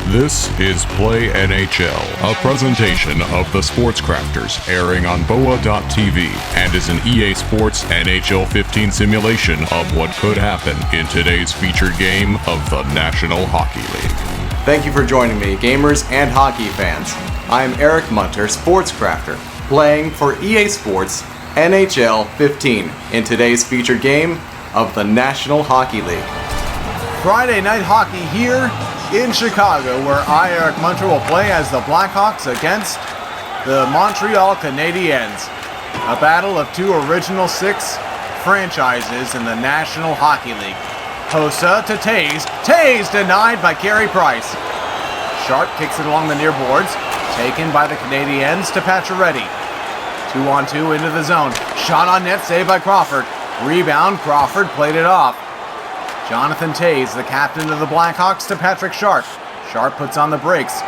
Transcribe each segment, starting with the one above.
This is Play NHL, a presentation of the Sports Crafters, airing on BOA.TV, and is an EA Sports NHL 15 simulation of what could happen in today's featured game of the National Hockey League. Thank you for joining me, gamers and hockey fans. I am Eric Munter, Sports Crafter, playing for EA Sports NHL 15 in today's featured game of the National Hockey League. Friday night hockey here in Chicago, where I, Eric Munter, will play as the Blackhawks against the Montreal Canadiens. A battle of two original six franchises in the National Hockey League. Hossa to Taze. Taze denied by Carey Price. Sharp kicks it along the near boards. Taken by the Canadiens to Pacioretty. 2-on-2 into the zone. Shot on net, saved by Crawford. Rebound, Crawford played it off. Jonathan Taze, the captain of the Blackhawks, to Patrick Sharp. Sharp puts on the brakes.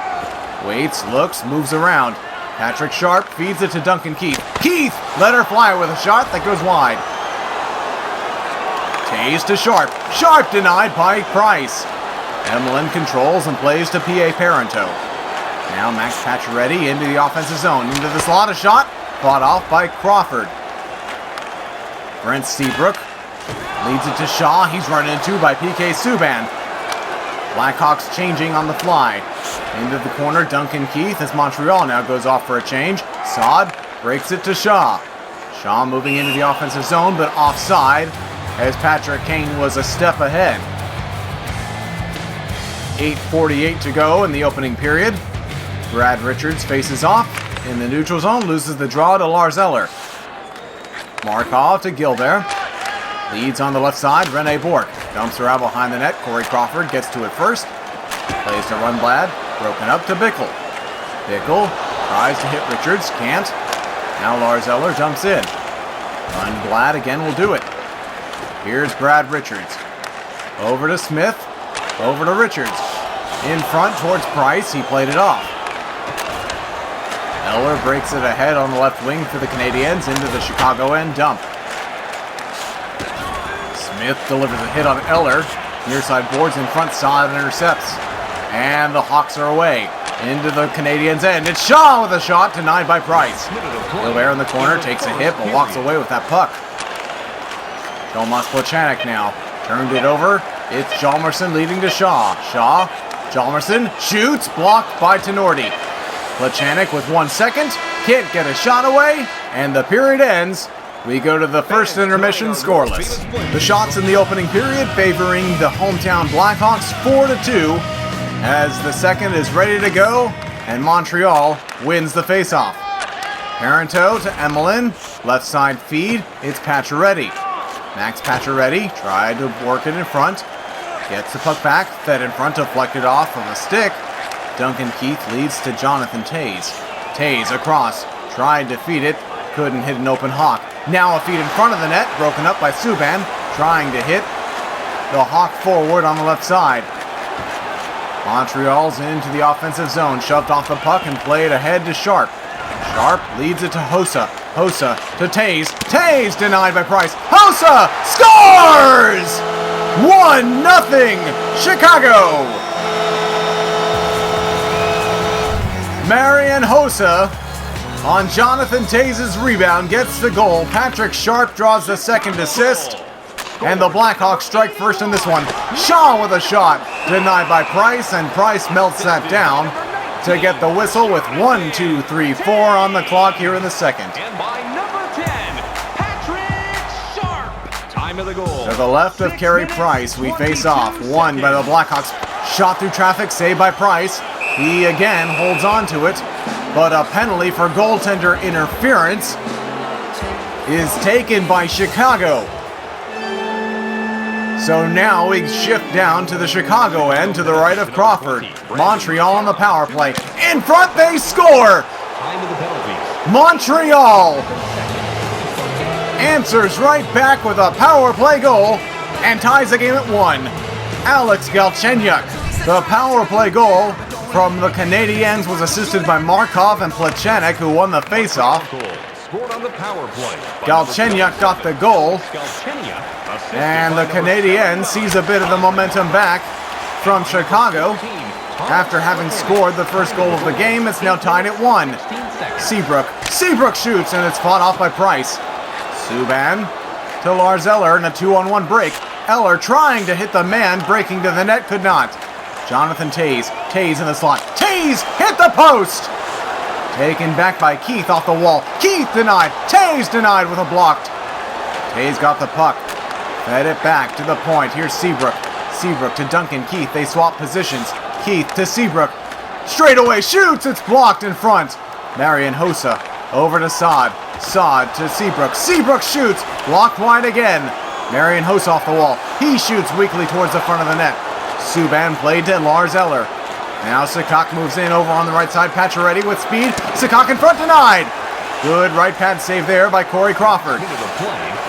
Waits, looks, moves around. Patrick Sharp feeds it to Duncan Keith. Keith let her fly with a shot that goes wide. Taze to Sharp. Sharp denied by Price. Emelin controls and plays to P.A. Parento. Now Max Pacioretty into the offensive zone. Into the slot, a shot. Fought off by Crawford. Brent Seabrook leads it to Shaw. He's run into by P.K. Subban. Blackhawks changing on the fly. Into the corner, Duncan Keith as Montreal now goes off for a change. Saad breaks it to Shaw. Shaw moving into the offensive zone, but offside as Patrick Kane was a step ahead. 8:48 to go in the opening period. Brad Richards faces off in the neutral zone, loses the draw to Lars Eller. Markov to Gilbert. Leads on the left side, Rene Bourque. Dumps her out behind the net. Corey Crawford gets to it first. Plays to Rundblad. Broken up to Bickle. Bickle tries to hit Richards. Can't. Now Lars Eller jumps in. Rundblad again will do it. Here's Brad Richards. Over to Smith. Over to Richards. In front towards Price. He played it off. Eller breaks it ahead on the left wing for the Canadiens into the Chicago end dump. Smith delivers a hit on Eller. Near side boards in front, Saad intercepts. And the Hawks are away. Into the Canadiens' end. It's Shaw with a shot, denied by Price. Gilbert in the corner, takes a hit, but walks away with that puck. Tomas Plechanek now. Turned it over. It's Hjalmarsson leading to Shaw. Shaw. Hjalmarsson shoots, blocked by Tenorti. Plechanek with 1 second. Can't get a shot away. And the period ends. We go to the first intermission scoreless. The shots in the opening period favoring the hometown Blackhawks 4-2 as the second is ready to go and Montreal wins the faceoff. Parento to Emelin, left side feed, it's Pacioretty. Max Pacioretty tried to work it in front, gets the puck back, fed in front, deflected off from a stick. Duncan Keith leads to Jonathan Taze. Taze across, tried to feed it, couldn't hit an open Hawk. Now a feed in front of the net, broken up by Subban, trying to hit the Hawk forward on the left side. Montreal's into the offensive zone, shoved off the puck and played ahead to Sharp. Sharp leads it to Hossa. Hossa to Taze. Taze denied by Price. Hossa scores! 1-0 Chicago! Marian Hossa on Jonathan Taze's rebound gets the goal. Patrick Sharp draws the second assist. And the Blackhawks strike first in this one. Shaw with a shot. Denied by Price, and Price melts that down to get the whistle with 1, 2, 3, 4 on the clock here in the second. And by number 10, Patrick Sharp. Time of the goal. To the left of Carey Price, we face off. Won by the Blackhawks. Shot through traffic, saved by Price. He again holds on to it. But a penalty for goaltender interference is taken by Chicago. So now we shift down to the Chicago end to the right of Crawford. Montreal on the power play. In front, they score! Montreal answers right back with a power play goal and ties the game at 1. Alex Galchenyuk. The power play goal from the Canadiens was assisted by Markov and Plechanek, who won the faceoff. Galchenyuk got the goal, and the Canadiens sees a bit of the momentum back from Chicago After having scored the first goal of the game, it's now tied at 1. Seabrook shoots, and it's fought off by Price. Subban to Lars Eller in a 2-on-1 break. Eller trying to hit the man, breaking to the net, could not. Jonathan Toews in the slot. Toews hit the post! Taken back by Keith off the wall. Keith denied. Toews denied with a blocked. Toews got the puck. Fed it back to the point. Here's Seabrook. Seabrook to Duncan Keith. They swap positions. Keith to Seabrook. Straight away shoots. It's blocked in front. Marian Hossa over to Saad. Saad to Seabrook. Seabrook shoots. Blocked wide again. Marian Hossa off the wall. He shoots weakly towards the front of the net. Subban played to Lars Eller. Now Sikak moves in over on the right side. Pacioretty with speed. Sikak in front, denied. Good right pad save there by Corey Crawford.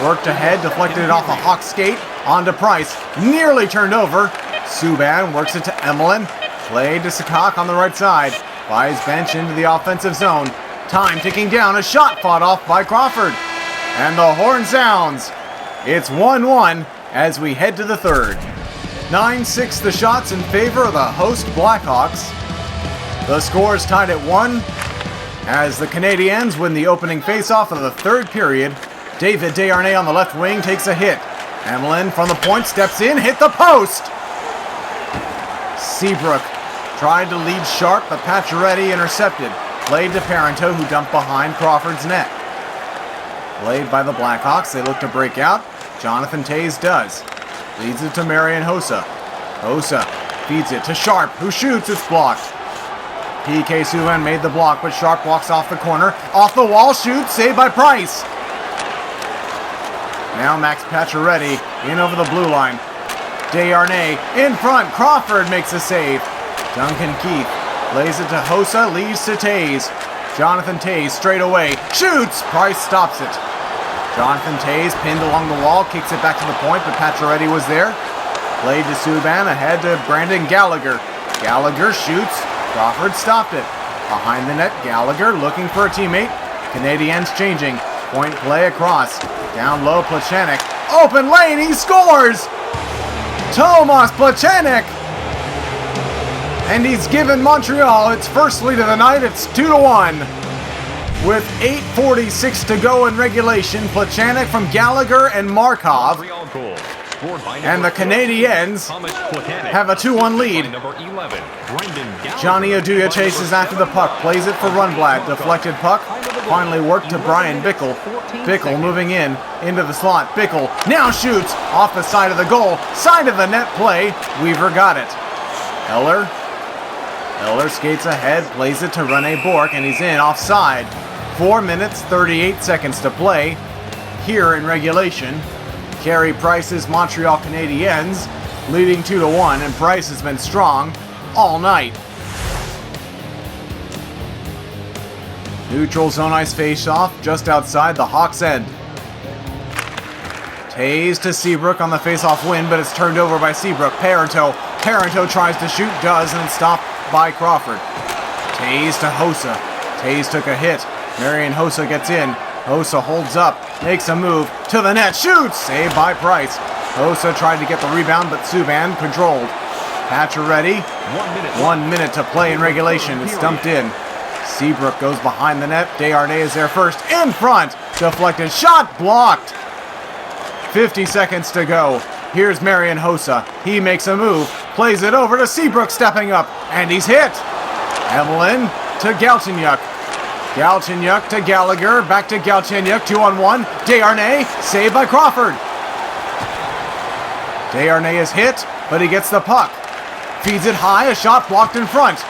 Worked ahead, deflected it off a Hawk skate. On to Price. Nearly turned over. Subban works it to Emelin. Played to Sikak on the right side. By his bench into the offensive zone. Time ticking down. A shot fought off by Crawford. And the horn sounds. It's 1-1 as we head to the third. 9-6 the shots in favor of the host Blackhawks. The score is tied at 1 as the Canadiens win the opening faceoff of the third period. David Desharnais on the left wing takes a hit. Emelin from the point steps in, hit the post! Seabrook tried to lead sharp, but Pacioretty intercepted. Played to Parenteau, who dumped behind Crawford's net. Played by the Blackhawks, they look to break out. Jonathan Toews does. Leads it to Marian Hossa. Hossa feeds it to Sharp, who shoots. It's blocked. PK Subban made the block, but Sharp walks off the corner. Off the wall, shoots. Saved by Price. Now Max Pacioretty in over the blue line. Desharnais in front. Crawford makes a save. Duncan Keith lays it to Hossa. Leaves to Toews. Jonathan Toews straight away. Shoots. Price stops it. Jonathan Toews pinned along the wall, kicks it back to the point, but Pacioretty was there. Played to Subban, ahead to Brandon Gallagher. Gallagher shoots. Crawford stopped it. Behind the net, Gallagher looking for a teammate. Canadiens changing. Point play across. Down low, Plechanek. Open lane, he scores! Tomas Plechanek! And he's given Montreal its first lead of the night. It's 2-1. With 8:46 to go in regulation, Plechanek from Gallagher and Markov. And the Canadiens have a 2-1 lead. Johnny Oduya chases after the puck, plays it for Rundblad. Deflected puck, finally worked to Brian Bickle. Bickle moving in, into the slot. Bickle now shoots off the side of the goal. Side of the net play, Weaver got it. Eller skates ahead, plays it to Rene Bourque, and he's in offside. 4 minutes, 38 seconds to play here in regulation. Carey Price's Montreal Canadiens leading 2-1, and Price has been strong all night. Neutral zone ice face-off just outside the Hawks' end. Toews to Seabrook on the face-off win, but it's turned over by Seabrook. Parenteau tries to shoot, does, and it's stopped by Crawford. Toews to Hossa. Toews took a hit. Marian Hossa gets in. Hossa holds up, makes a move to the net, shoots! Saved by Price. Hossa tried to get the rebound, but Subban controlled. Pacioretty. 1 minute to play in regulation. It's dumped in. Seabrook goes behind the net. Desharnais is there first. In front. Deflected shot. Blocked. 50 seconds to go. Here's Marian Hossa. He makes a move. Plays it over to Seabrook stepping up. And he's hit. Emelin to Galchenyuk. Galchenyuk to Gallagher. Back to Galchenyuk. 2-on-1. Desharnais. Saved by Crawford. Desharnais is hit, but he gets the puck. Feeds it high. A shot blocked in front.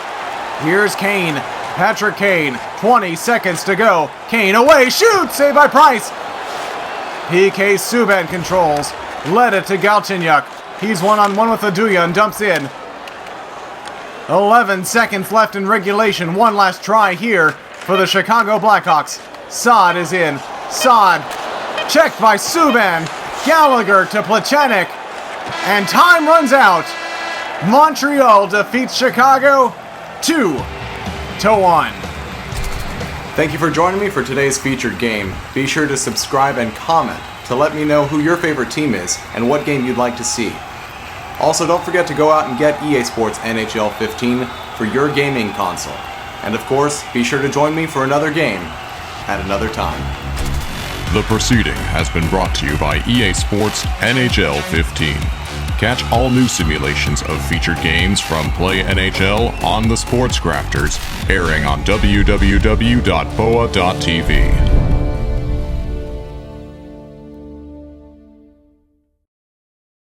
Here's Kane. Patrick Kane. 20 seconds to go. Kane away. Shoots. Saved by Price. PK Subban controls. Led it to Galchenyuk. He's one-on-one with Oduya and dumps in. 11 seconds left in regulation. One last try here for the Chicago Blackhawks. Saad is in. Saad checked by Subban. Gallagher to Plechanek. And time runs out. Montreal defeats Chicago 2-1. Thank you for joining me for today's featured game. Be sure to subscribe and comment to let me know who your favorite team is and what game you'd like to see. Also, don't forget to go out and get EA Sports NHL 15 for your gaming console. And of course, be sure to join me for another game at another time. The proceeding has been brought to you by EA Sports NHL 15. Catch all new simulations of featured games from Play NHL on the Sports Crafters, airing on www.boa.tv.